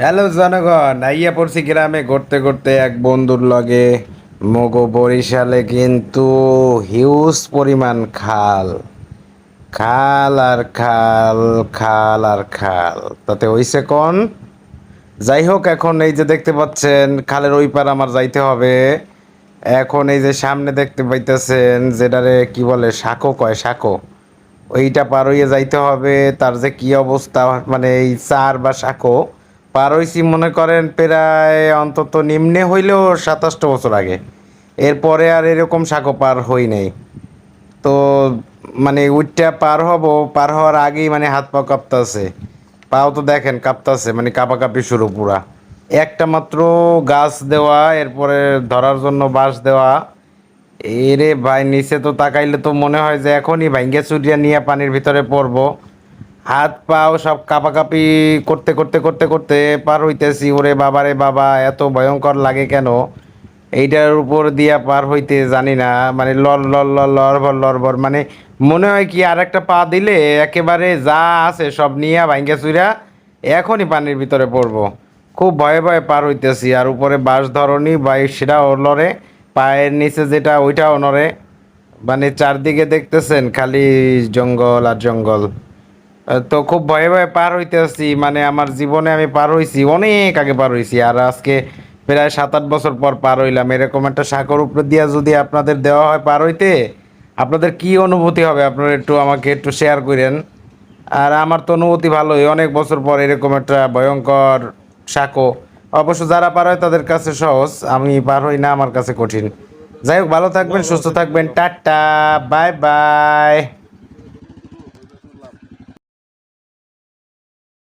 Hello জনগণ, আইয়া পড়ছি গ্রামে ঘুরতে ঘুরতে এক বন্ধুর লগে। মগো বরিশালে কিন্তু হিউজ পরিমাণ খাল, খাল আর খাল, খাল আর খাল। তাতে হইছে কোন? যাই হোক, এখন এই যে দেখতে পাচ্ছেন খালের ওই পার আমার যাইতে হবে। এখন এই যে সামনে দেখতে পাইতেছেন যেটারে কি বলে, সাঁকো কয়, সাঁকো। ওইটা পার হইয়ে যাইতে হবে। তার যে কি অবস্থা, মানে এই চার বা সাঁকো পার হইছি মনে করেন প্রায় অন্তত নিম্নে হইলেও 27টা বছর আগে। এরপরে আর এরকম সাঁকো পার হই নাই। তো মানে উইটটা পার হব, পার হওয়ার আগেই মানে হাত পা কাঁপতাছে। পাও তো দেখেন কাঁপতাছে, মানে কাঁপাকাঁপি শুরু পুরা। একটা মাত্র গাছ দেওয়া, এরপরে ধরার জন্য বাঁশ দেওয়া। এরে ভাই, নিচে তো তাকাইলে তো মনে হয় যে এখনই ভাঙ্গে চুরিয়া নিয়ে পানির ভিতরে পড়বো। হাত পাও সব কাঁপাকাঁপি করতে করতে করতে করতে পার হইতেছি। ওরে বাবা রে বাবা, এত ভয়ঙ্কর লাগে কেন এইটার উপর দিয়া পার হইতে জানি না। মানে লর লর লর লরভর লরভর, মানে মনে হয় কি আর একটা পা দিলে একেবারে যা আছে সব নিয়ে ভাঙ্গে চুরিয়া এখনই পানির ভিতরে পড়বো। খুব ভয়ে ভয়ে পার হইতেছি। আর উপরে বাঁশ ধরনি বাই, সেটাও লড়ে। পায়ের নিচে যেটা ওইটাও নড়ে। মানে চারদিকে দেখতেছেন খালি জঙ্গল আর জঙ্গল। তো খুব ভয়ে ভয়ে পার হইতেছি। মানে আমার জীবনে আমি পার হইছি অনেক আগে, পার হইছি। আর আজকে প্রায় 7-8 বছর পর পার হইলাম। এরকম একটা সাঁকোর উপর দিয়া যদি আপনাদের দেওয়া হয় পার হইতে, আপনাদের কি অনুভূতি হবে আপনারা একটু আমাকে একটু শেয়ার করেন। আর আমার তো অনুভূতি ভালোই, অনেক বছর পর এরকম একটা ভয়ঙ্কর সাঁকো। অবশ্য যারা পার হয় তাদের কাছে সহজ, আমি পার হই না, আমার কাছে কঠিন। যাই হোক, ভালো থাকবেন, সুস্থ থাকবেন, টাটা, বাই বাই।